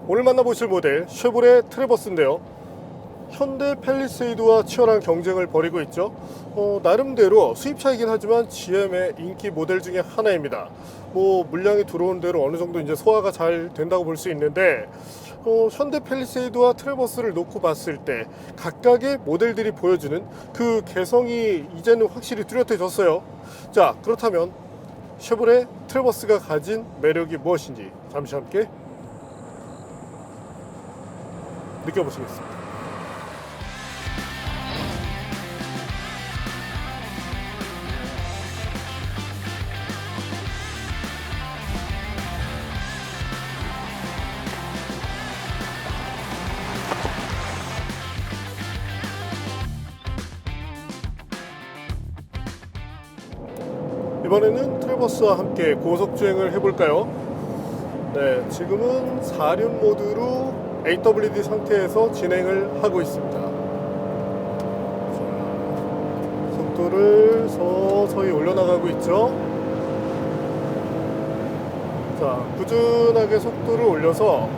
오늘 만나보실 모델 쉐보레 트래버스인데요. 현대 팰리세이드와 치열한 경쟁을 벌이고 있죠. 나름대로 수입차이긴 하지만 GM의 인기 모델 중에 하나입니다. 물량이 들어온 대로 어느 정도 이제 소화가 잘 된다고 볼 수 있는데, 현대 팰리세이드와 트래버스를 놓고 봤을 때 각각의 모델들이 보여주는 그 개성이 이제는 확실히 뚜렷해졌어요. 자, 그렇다면 쉐보레 트래버스가 가진 매력이 무엇인지 잠시 함께 느껴보시겠습니다. 이번에는 트래버스와 함께 고속주행을 해볼까요? 네, 지금은 4륜 모드로 AWD 상태에서 진행을 하고 있습니다. 속도를 서서히 올려나가고 있죠. 자, 꾸준하게 속도를 올려서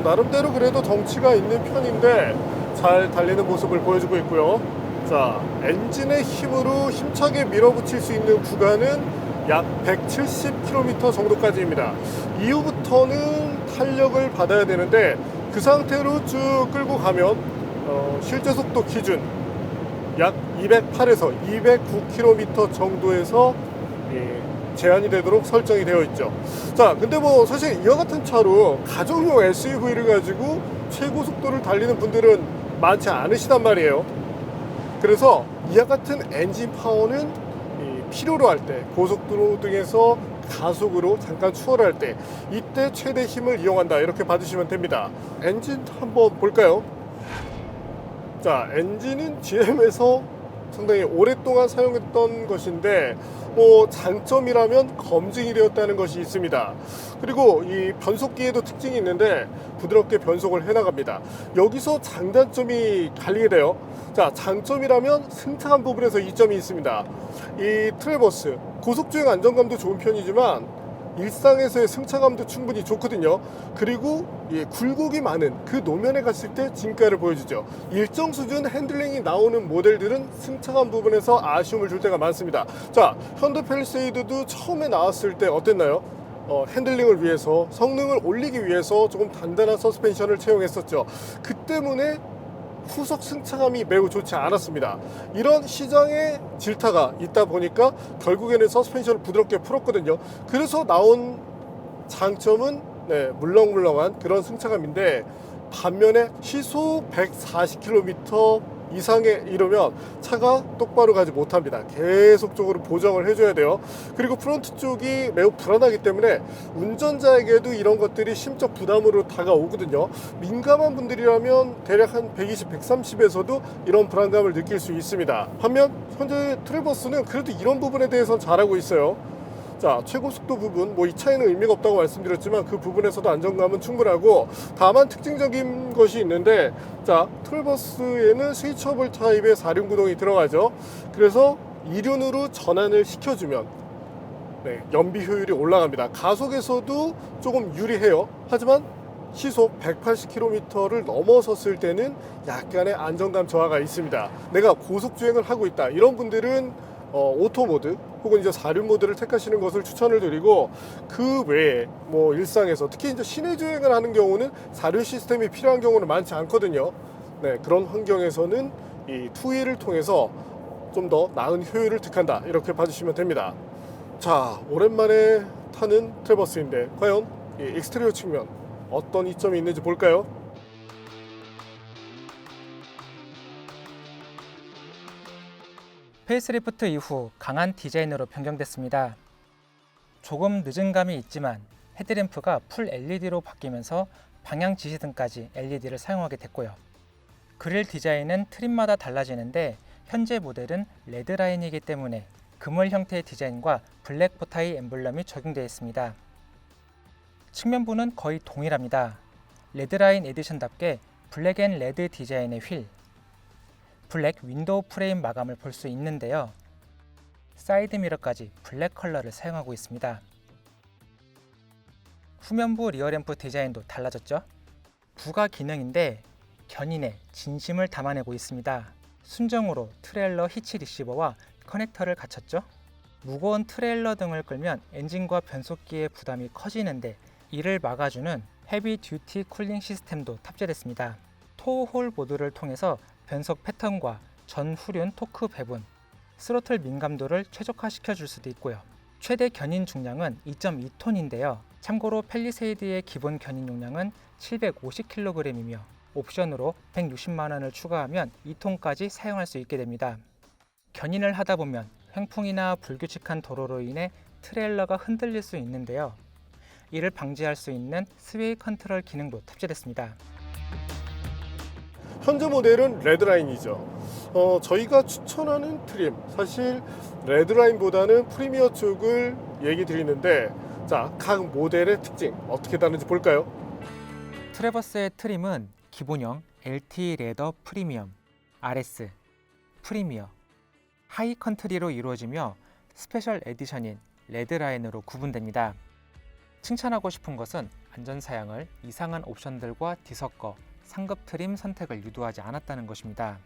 나름대로 그래도 덩치가 있는 편인데 잘 달리는 모습을 보여주고 있고요. 자, 엔진의 힘으로 힘차게 밀어붙일 수 있는 구간은 약 170km 정도까지입니다. 이후부터는 탄력을 받아야 되는데 그 상태로 쭉 끌고 가면 실제 속도 기준 약 208에서 209km 정도에서 제한이 되도록 설정이 되어 있죠. 자, 근데 사실 이와 같은 차로 가정용 SUV를 가지고 최고 속도를 달리는 분들은 많지 않으시단 말이에요. 그래서 이와 같은 엔진 파워는 필요로 할 때, 고속도로 등에서 가속으로 잠깐 추월할 때 이때 최대 힘을 이용한다, 이렇게 봐주시면 됩니다. 엔진 한번 볼까요? 자, 엔진은 GM에서 상당히 오랫동안 사용했던 것인데 장점이라면 검증이 되었다는 것이 있습니다. 그리고 이 변속기에도 특징이 있는데 부드럽게 변속을 해나갑니다. 여기서 장단점이 갈리게 돼요. 자, 장점이라면 승차감 부분에서 이점이 있습니다. 이 트래버스 고속주행 안정감도 좋은 편이지만 일상에서의 승차감도 충분히 좋거든요. 그리고 굴곡이 많은 그 노면에 갔을 때 진가를 보여주죠. 일정 수준 핸들링이 나오는 모델들은 승차감 부분에서 아쉬움을 줄 때가 많습니다. 자, 현대 팰리세이드도 처음에 나왔을 때 어땠나요? 핸들링을 위해서, 성능을 올리기 위해서 조금 단단한 서스펜션을 채용했었죠. 그 때문에 후속 승차감이 매우 좋지 않았습니다. 이런 시장에 질타가 있다 보니까 결국에는 서스펜션을 부드럽게 풀었거든요. 그래서 나온 장점은 물렁물렁한 그런 승차감인데, 반면에 시속 140km 이상에 이르면 차가 똑바로 가지 못합니다. 계속적으로 보정을 해줘야 돼요. 그리고 프론트 쪽이 매우 불안하기 때문에 운전자에게도 이런 것들이 심적 부담으로 다가오거든요. 민감한 분들이라면 대략 한 120, 130에서도 이런 불안감을 느낄 수 있습니다. 반면 현재 트래버스는 그래도 이런 부분에 대해서는 잘하고 있어요. 자, 최고 속도 부분, 이 차에는 의미가 없다고 말씀드렸지만 그 부분에서도 안정감은 충분하고, 다만 특징적인 것이 있는데, 자, 트래버스에는 스위처블 타입의 4륜 구동이 들어가죠. 그래서 2륜으로 전환을 시켜주면 연비 효율이 올라갑니다. 가속에서도 조금 유리해요. 하지만 시속 180km를 넘어섰을 때는 약간의 안정감 저하가 있습니다. 내가 고속주행을 하고 있다, 이런 분들은 오토 모드 혹은 이제 4륜 모드를 택하시는 것을 추천을 드리고, 그 외에 일상에서 특히 이제 시내 주행을 하는 경우는 4륜 시스템이 필요한 경우는 많지 않거든요. 그런 환경에서는 이 2휠을 통해서 좀 더 나은 효율을 득한다, 이렇게 봐주시면 됩니다. 자, 오랜만에 타는 트래버스인데 과연 이 익스테리어 측면 어떤 이점이 있는지 볼까요? 페이스리프트 이후 강한 디자인으로 변경됐습니다. 조금 늦은 감이 있지만 헤드램프가 풀 LED로 바뀌면서 방향 지시등까지 LED를 사용하게 됐고요. 그릴 디자인은 트림마다 달라지는데 현재 모델은 레드라인이기 때문에 그물 형태의 디자인과 블랙 보타이 엠블럼이 적용되어 있습니다. 측면부는 거의 동일합니다. 레드라인 에디션답게 블랙 앤 레드 디자인의 휠, 블랙 윈도우 프레임 마감을 볼 수 있는데요. 사이드 미러까지 블랙 컬러를 사용하고 있습니다. 후면부 리어램프 디자인도 달라졌죠. 부가 기능인데 견인에 진심을 담아내고 있습니다. 순정으로 트레일러 히치 리시버와 커넥터를 갖췄죠. 무거운 트레일러 등을 끌면 엔진과 변속기의 부담이 커지는데 이를 막아주는 헤비 듀티 쿨링 시스템도 탑재됐습니다. 토홀 모드를 통해서 변속 패턴과 전후륜 토크 배분, 스로틀 민감도를 최적화시켜 줄 수도 있고요. 최대 견인 중량은 2.2톤인데요. 참고로 팰리세이드의 기본 견인 용량은 750kg이며 옵션으로 160만 원을 추가하면 2톤까지 사용할 수 있게 됩니다. 견인을 하다 보면 횡풍이나 불규칙한 도로로 인해 트레일러가 흔들릴 수 있는데요. 이를 방지할 수 있는 스웨이 컨트롤 기능도 탑재됐습니다. 현재 모델은 레드라인이죠. 저희가 추천하는 트림, 사실 레드라인보다는 프리미어 쪽을 얘기 드리는데, 자, 각 모델의 특징 어떻게 다른지 볼까요? 트래버스의 트림은 기본형 LT 레더 프리미엄, RS, 프리미어, 하이 컨트리로 이루어지며 스페셜 에디션인 레드라인으로 구분됩니다. 칭찬하고 싶은 것은 안전사양을 이상한 옵션들과 뒤섞어 상급 트림 선택을 유도하지 않았다는 것입니다.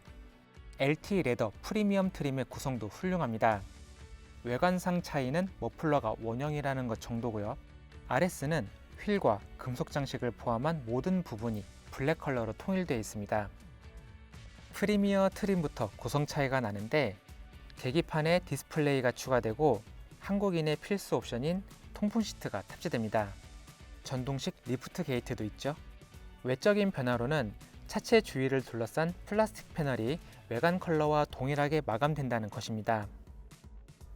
LT 레더 프리미엄 트림의 구성도 훌륭합니다. 외관상 차이는 머플러가 원형이라는 것 정도고요. RS는 휠과 금속 장식을 포함한 모든 부분이 블랙 컬러로 통일되어 있습니다. 프리미어 트림부터 구성 차이가 나는데 계기판에 디스플레이가 추가되고 한국인의 필수 옵션인 통풍 시트가 탑재됩니다. 전동식 리프트 게이트도 있죠. 외적인 변화로는 차체 주위를 둘러싼 플라스틱 패널이 외관 컬러와 동일하게 마감된다는 것입니다.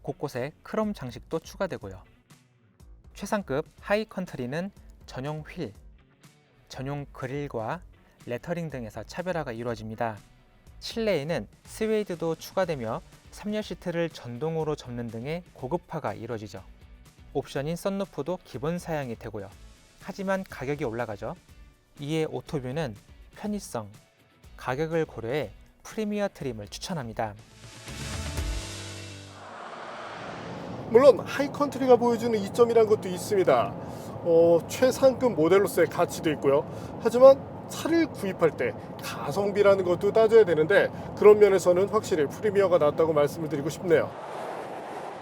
곳곳에 크롬 장식도 추가되고요. 최상급 하이 컨트리는 전용 휠, 전용 그릴과 레터링 등에서 차별화가 이루어집니다. 실내에는 스웨이드도 추가되며 3열 시트를 전동으로 접는 등의 고급화가 이루어지죠. 옵션인 썬루프도 기본 사양이 되고요. 하지만 가격이 올라가죠. 이에 오토뷰는 편의성, 가격을 고려해 프리미어 트림을 추천합니다. 물론 하이컨트리가 보여주는 이점이란 것도 있습니다. 최상급 모델로서의 가치도 있고요. 하지만 차를 구입할 때 가성비라는 것도 따져야 되는데, 그런 면에서는 확실히 프리미어가 낫다고 말씀을 드리고 싶네요.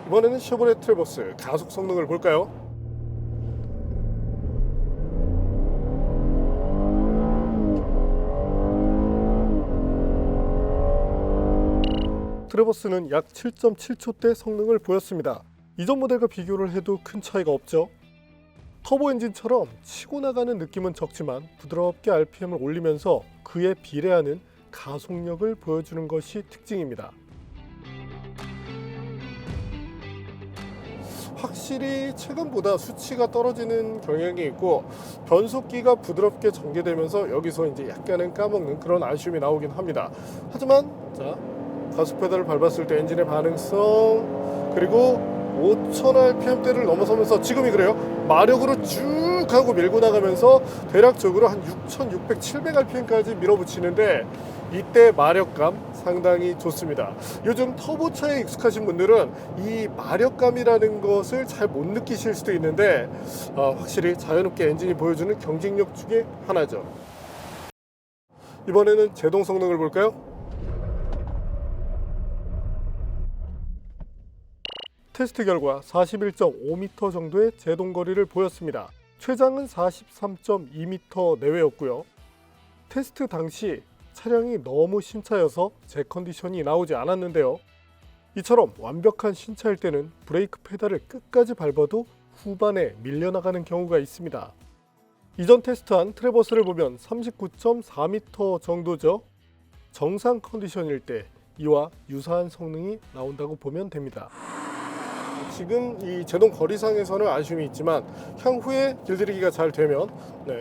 이번에는 쉐보레 트래버스 가속 성능을 볼까요? 트래버스는 약 7.7초대 성능을 보였습니다. 이전 모델과 비교를 해도 큰 차이가 없죠. 터보 엔진처럼 치고 나가는 느낌은 적지만 부드럽게 RPM을 올리면서 그에 비례하는 가속력을 보여주는 것이 특징입니다. 확실히 최근보다 수치가 떨어지는 경향이 있고, 변속기가 부드럽게 전개되면서 여기서 이제 약간은 까먹는 그런 아쉬움이 나오긴 합니다. 하지만 자, 가속 페달을 밟았을 때 엔진의 반응성, 그리고 5000rpm대를 넘어서면서 지금이 그래요. 마력으로 쭉 하고 밀고 나가면서 대략적으로 한 6600, 700rpm까지 밀어붙이는데, 이때 마력감 상당히 좋습니다. 요즘 터보차에 익숙하신 분들은 이 마력감이라는 것을 잘 못 느끼실 수도 있는데, 확실히 자연스럽게 엔진이 보여주는 경쟁력 중에 하나죠. 이번에는 제동 성능을 볼까요? 테스트 결과 41.5m 정도의 제동 거리를 보였습니다. 최장은 43.2m 내외였고요. 테스트 당시 차량이 너무 신차여서 재컨디션이 나오지 않았는데요. 이처럼 완벽한 신차일 때는 브레이크 페달을 끝까지 밟아도 후반에 밀려나가는 경우가 있습니다. 이전 테스트한 트래버스를 보면 39.4m 정도죠. 정상 컨디션일 때 이와 유사한 성능이 나온다고 보면 됩니다. 지금 이 제동 거리상에서는 아쉬움이 있지만 향후에 길들이기가 잘 되면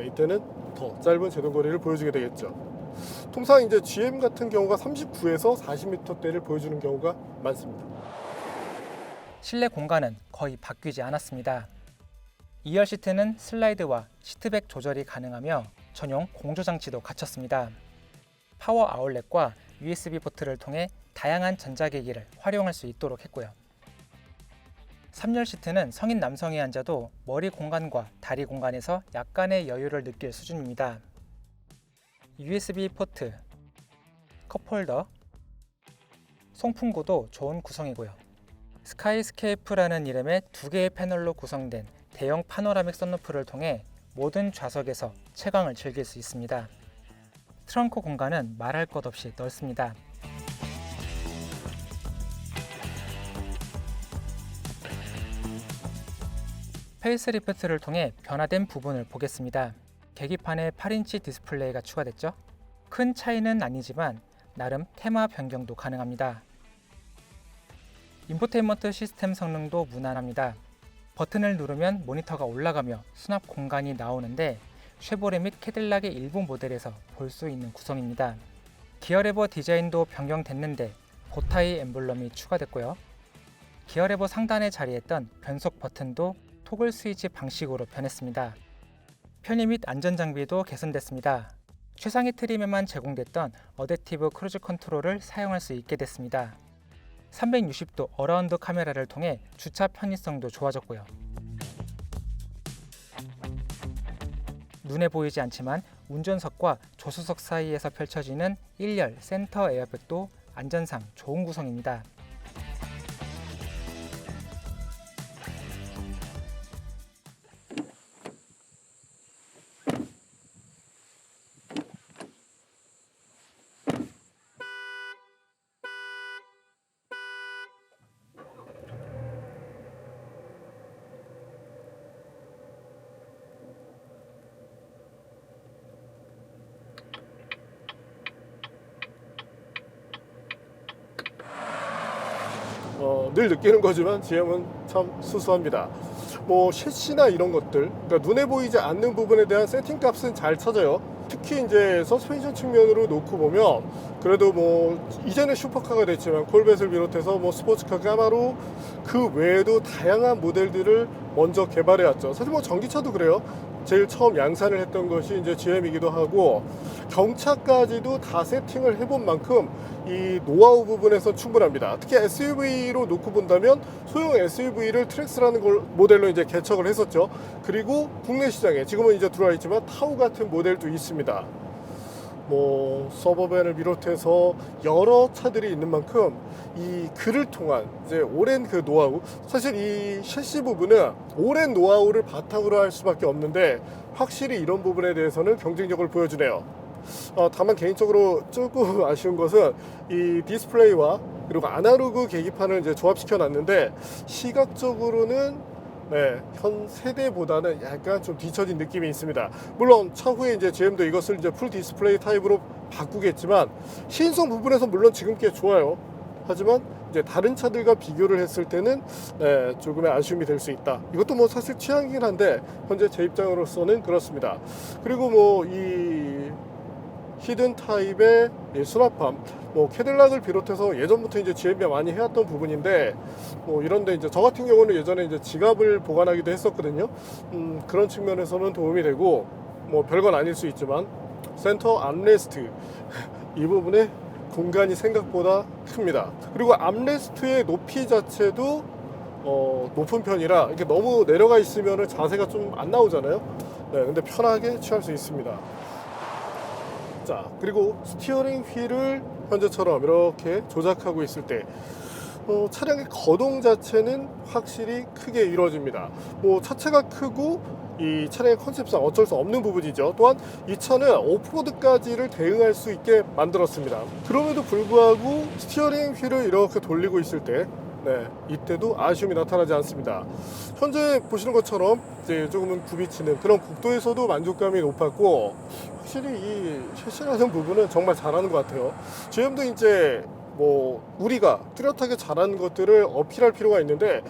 이때는 더 짧은 제동 거리를 보여주게 되겠죠. 통상 이제 GM 같은 경우가 39에서 40m대를 보여주는 경우가 많습니다. 실내 공간은 거의 바뀌지 않았습니다. 2열 시트는 슬라이드와 시트백 조절이 가능하며 전용 공조 장치도 갖췄습니다. 파워 아울렛과 USB 포트를 통해 다양한 전자기기를 활용할 수 있도록 했고요. 3열 시트는 성인 남성이 앉아도 머리 공간과 다리 공간에서 약간의 여유를 느낄 수준입니다. USB 포트, 컵홀더, 송풍구도 좋은 구성이고요. 스카이스케이프라는 이름의 2개의 패널로 구성된 대형 파노라믹 썬루프를 통해 모든 좌석에서 채광을 즐길 수 있습니다. 트렁크 공간은 말할 것 없이 넓습니다. 페이스리프트를 통해 변화된 부분을 보겠습니다. 계기판에 8인치 디스플레이가 추가됐죠. 큰 차이는 아니지만 나름 테마 변경도 가능합니다. 인포테인먼트 시스템 성능도 무난합니다. 버튼을 누르면 모니터가 올라가며 수납 공간이 나오는데 쉐보레 및 캐딜락의 일부 모델에서 볼 수 있는 구성입니다. 기어레버 디자인도 변경됐는데 보타이 엠블럼이 추가됐고요. 기어레버 상단에 자리했던 변속 버튼도 토글 스위치 방식으로 변했습니다. 편의 및 안전 장비도 개선됐습니다. 최상위 트림에만 제공됐던 어댑티브 크루즈 컨트롤을 사용할 수 있게 됐습니다. 360도 어라운드 카메라를 통해 주차 편의성도 좋아졌고요. 눈에 보이지 않지만 운전석과 조수석 사이에서 펼쳐지는 1열 센터 에어백도 안전상 좋은 구성입니다. 늘 느끼는 거지만 GM은 참 수수합니다. 뭐 셰시나 이런 것들, 그러니까 눈에 보이지 않는 부분에 대한 세팅 값은 잘 찾아요. 특히 이제 서스펜션 측면으로 놓고 보면 그래도 뭐 이제는 슈퍼카가 됐지만 콜벳을 비롯해서 뭐 스포츠카, 까마로 그 외에도 다양한 모델들을 먼저 개발해왔죠. 사실 뭐 전기차도 그래요. 제일 처음 양산을 했던 것이 이제 GM이기도 하고 경차까지도 다 세팅을 해본 만큼 이 노하우 부분에서 충분합니다. 특히 SUV로 놓고 본다면 소형 SUV를 트랙스라는 모델로 이제 개척을 했었죠. 그리고 국내 시장에 지금은 이제 들어와 있지만 타오 같은 모델도 있습니다. 뭐 서버밴을 비롯해서 여러 차들이 있는 만큼 이 그를 통한 이제 오랜 그 노하우, 사실 이 셰시 부분은 오랜 노하우를 바탕으로 할 수밖에 없는데 확실히 이런 부분에 대해서는 경쟁력을 보여주네요. 다만 개인적으로 조금 아쉬운 것은 이 디스플레이와 그리고 아날로그 계기판을 이제 조합시켜 놨는데 시각적으로는 현 세대보다는 약간 좀 뒤처진 느낌이 있습니다. 물론 차후에 이제 GM도 이것을 이제 풀 디스플레이 타입으로 바꾸겠지만 시인성 부분에서 물론 지금 꽤 좋아요. 하지만 이제 다른 차들과 비교를 했을 때는 조금의 아쉬움이 될 수 있다. 이것도 뭐 사실 취향이긴 한데 현재 제 입장으로서는 그렇습니다. 그리고 뭐 이 히든 타입의 수납함, 뭐 캐딜락을 비롯해서 예전부터 이제 GM이 많이 해왔던 부분인데 뭐 이런데 이제 저 같은 경우는 예전에 이제 지갑을 보관하기도 했었거든요. 그런 측면에서는 도움이 되고 뭐 별건 아닐 수 있지만 센터 암레스트 이 부분에 공간이 생각보다 큽니다. 그리고 암레스트의 높이 자체도 높은 편이라 이렇게 너무 내려가 있으면 자세가 좀 안 나오잖아요. 근데 편하게 취할 수 있습니다. 자, 그리고 스티어링 휠을 현재처럼 이렇게 조작하고 있을 때 차량의 거동 자체는 확실히 크게 이루어집니다. 뭐 차체가 크고 이 차량의 컨셉상 어쩔 수 없는 부분이죠. 또한 이 차는 오프로드까지를 대응할 수 있게 만들었습니다. 그럼에도 불구하고 스티어링 휠을 이렇게 돌리고 있을 때 이때도 아쉬움이 나타나지 않습니다. 현재 보시는 것처럼 이제 조금은 굽이치는 그런 국도에서도 만족감이 높았고 확실히 이 셰시라는 부분은 정말 잘하는 것 같아요. GM도 이제 뭐 우리가 뚜렷하게 잘하는 것들을 어필할 필요가 있는데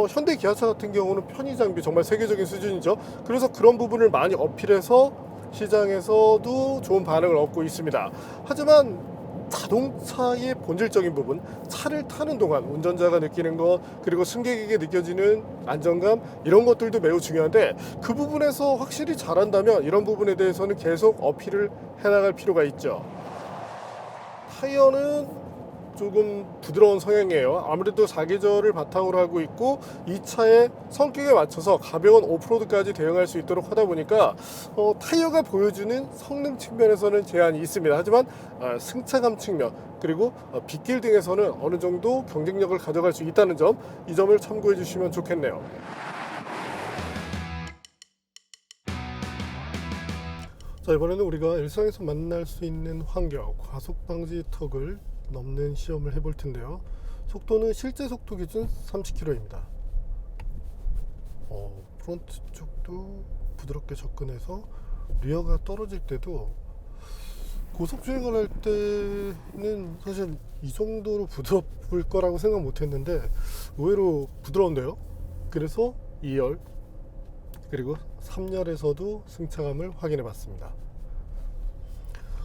현대 기아차 같은 경우는 편의 장비 정말 세계적인 수준이죠. 그래서 그런 부분을 많이 어필해서 시장에서도 좋은 반응을 얻고 있습니다. 하지만 자동차의 본질적인 부분, 차를 타는 동안 운전자가 느끼는 것, 그리고 승객에게 느껴지는 안정감, 이런 것들도 매우 중요한데 그 부분에서 확실히 잘한다면 이런 부분에 대해서는 계속 어필을 해나갈 필요가 있죠. 타이어는 조금 부드러운 성향이에요. 아무래도 사계절을 바탕으로 하고 있고 이 차의 성격에 맞춰서 가벼운 오프로드까지 대응할 수 있도록 하다 보니까 타이어가 보여주는 성능 측면에서는 제한이 있습니다. 하지만 승차감 측면 그리고 빗길 등에서는 어느 정도 경쟁력을 가져갈 수 있다는 점, 이 점을 참고해 주시면 좋겠네요. 자, 이번에는 우리가 일상에서 만날 수 있는 환경, 과속 방지 턱을 넘는 시험을 해볼 텐데요. 속도는 실제 속도 기준 30km입니다. 프론트 쪽도 부드럽게 접근해서 리어가 떨어질 때도 고속 주행을 할 때는 사실 이 정도로 부드러울 거라고 생각 못 했는데 의외로 부드러운데요. 그래서 2열 그리고 3열에서도 승차감을 확인해 봤습니다.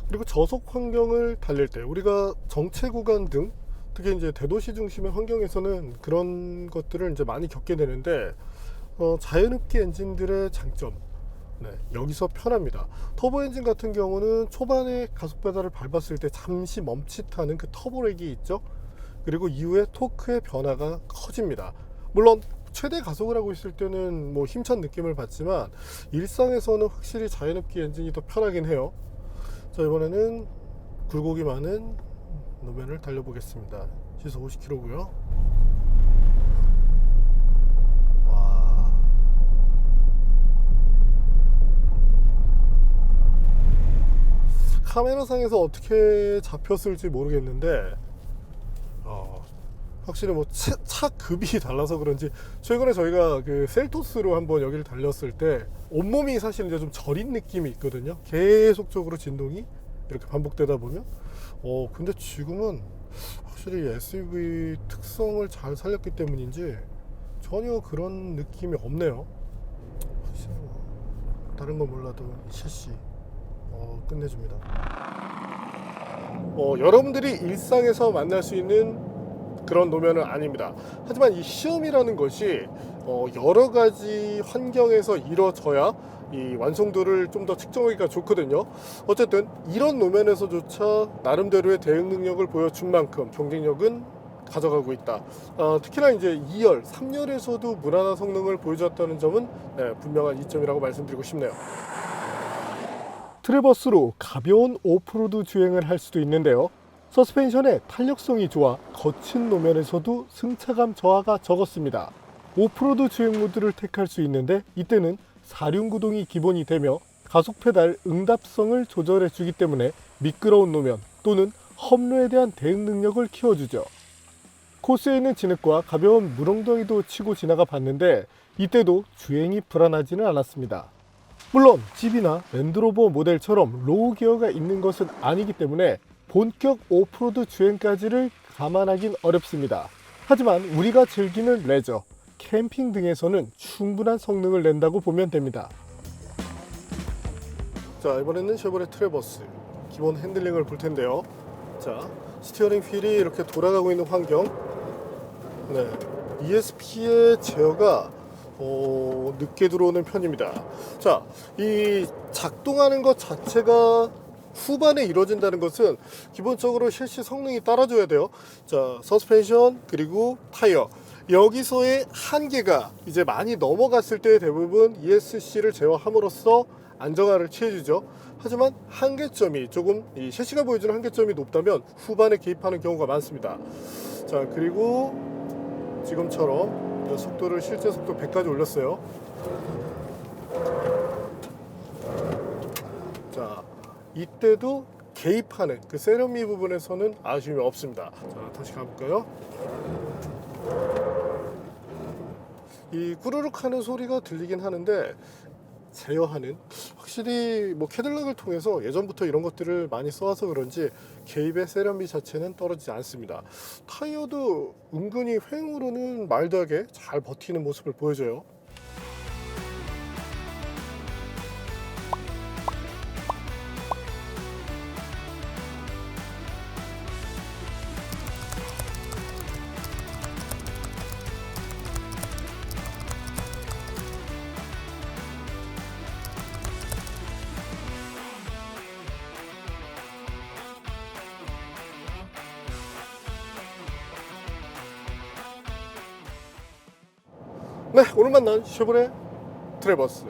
그리고 저속 환경을 달릴 때 우리가 정체 구간 등 특히 이제 대도시 중심의 환경에서는 그런 것들을 이제 많이 겪게 되는데 자연흡기 엔진들의 장점, 여기서 편합니다. 터보 엔진 같은 경우는 초반에 가속 페달을 밟았을 때 잠시 멈칫하는 그 터보렉이 있죠. 그리고 이후에 토크의 변화가 커집니다. 물론 최대 가속을 하고 있을 때는 뭐 힘찬 느낌을 받지만 일상에서는 확실히 자연흡기 엔진이 더 편하긴 해요. 자, 이번에는 굴곡이 많은 노면을 달려보겠습니다. 시속 50km고요. 와, 카메라상에서 어떻게 잡혔을지 모르겠는데 확실히 뭐 차 급이 달라서 그런지 최근에 저희가 그 셀토스로 한번 여기를 달렸을 때 온몸이 사실 이제 좀 저린 느낌이 있거든요. 계속적으로 진동이 이렇게 반복되다 보면 근데 지금은 확실히 SUV 특성을 잘 살렸기 때문인지 전혀 그런 느낌이 없네요. 확실히 다른 건 몰라도 샷시 끝내줍니다. 여러분들이 일상에서 만날 수 있는 그런 노면은 아닙니다. 하지만 이 시험이라는 것이 여러 가지 환경에서 이루어져야 이 완성도를 좀 더 측정하기가 좋거든요. 어쨌든 이런 노면에서조차 나름대로의 대응 능력을 보여준 만큼 경쟁력은 가져가고 있다. 특히나 이제 2열, 3열에서도 무난한 성능을 보여줬다는 점은 분명한 이점이라고 말씀드리고 싶네요. 트레버스로 가벼운 오프로드 주행을 할 수도 있는데요. 서스펜션의 탄력성이 좋아 거친 노면에서도 승차감 저하가 적었습니다. 오프로드 주행 모드를 택할 수 있는데 이때는 사륜구동이 기본이 되며 가속 페달 응답성을 조절해 주기 때문에 미끄러운 노면 또는 험로에 대한 대응 능력을 키워주죠. 코스에 있는 진흙과 가벼운 물엉덩이도 치고 지나가 봤는데 이때도 주행이 불안하지는 않았습니다. 물론 집이나 랜드로버 모델처럼 로우 기어가 있는 것은 아니기 때문에 본격 오프로드 주행까지를 감안하긴 어렵습니다. 하지만 우리가 즐기는 레저, 캠핑 등에서는 충분한 성능을 낸다고 보면 됩니다. 자, 이번에는 쉐보레 트레버스 기본 핸들링을 볼 텐데요. 자, 스티어링 휠이 이렇게 돌아가고 있는 환경. ESP의 제어가 늦게 들어오는 편입니다. 자, 이 작동하는 것 자체가 후반에 이루어진다는 것은 기본적으로 셰시 성능이 따라줘야 돼요. 자, 서스펜션 그리고 타이어, 여기서의 한계가 이제 많이 넘어갔을 때 대부분 ESC를 제어함으로써 안정화를 취해주죠. 하지만 한계점이 조금 이 셰시가 보여주는 한계점이 높다면 후반에 개입하는 경우가 많습니다. 자, 그리고 지금처럼 속도를 실제 속도 100까지 올렸어요. 자, 이때도 개입하는 그 세련미 부분에서는 아쉬움이 없습니다. 자, 다시 가볼까요? 이 꾸르륵 하는 소리가 들리긴 하는데 제어하는, 확실히 뭐 캐딜락을 통해서 예전부터 이런 것들을 많이 써와서 그런지 개입의 세련미 자체는 떨어지지 않습니다. 타이어도 은근히 횡으로는 마일드하게 잘 버티는 모습을 보여줘요. 네, 오늘 만난 쉐보레 트래버스.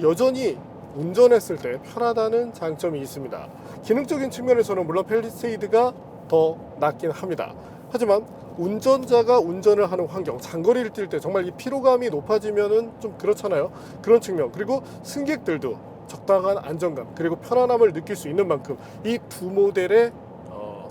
여전히 운전했을 때 편하다는 장점이 있습니다. 기능적인 측면에서는 물론 팰리세이드가 더 낫긴 합니다. 하지만 운전자가 운전을 하는 환경, 장거리를 뛸 때 정말 이 피로감이 높아지면은 좀 그렇잖아요. 그런 측면, 그리고 승객들도 적당한 안정감 그리고 편안함을 느낄 수 있는 만큼 이 두 모델의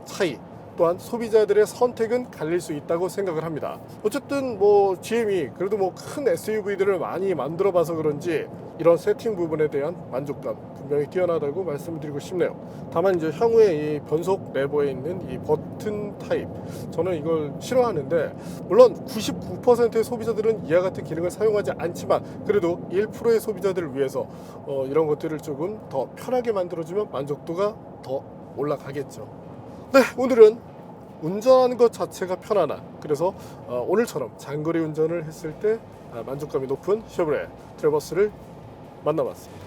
차이, 또한 소비자들의 선택은 갈릴 수 있다고 생각을 합니다. 어쨌든 뭐 GM이 그래도 뭐 큰 SUV들을 많이 만들어 봐서 그런지 이런 세팅 부분에 대한 만족감 분명히 뛰어나다고 말씀드리고 싶네요. 다만 이제 향후에 이 변속 레버에 있는 이 버튼 타입, 저는 이걸 싫어하는데, 물론 99%의 소비자들은 이와 같은 기능을 사용하지 않지만 그래도 1%의 소비자들을 위해서 이런 것들을 조금 더 편하게 만들어주면 만족도가 더 올라가겠죠. 네, 오늘은 운전하는 것 자체가 편안한, 그래서 오늘처럼 장거리 운전을 했을 때 만족감이 높은 쉐보레 트래버스를 만나봤습니다.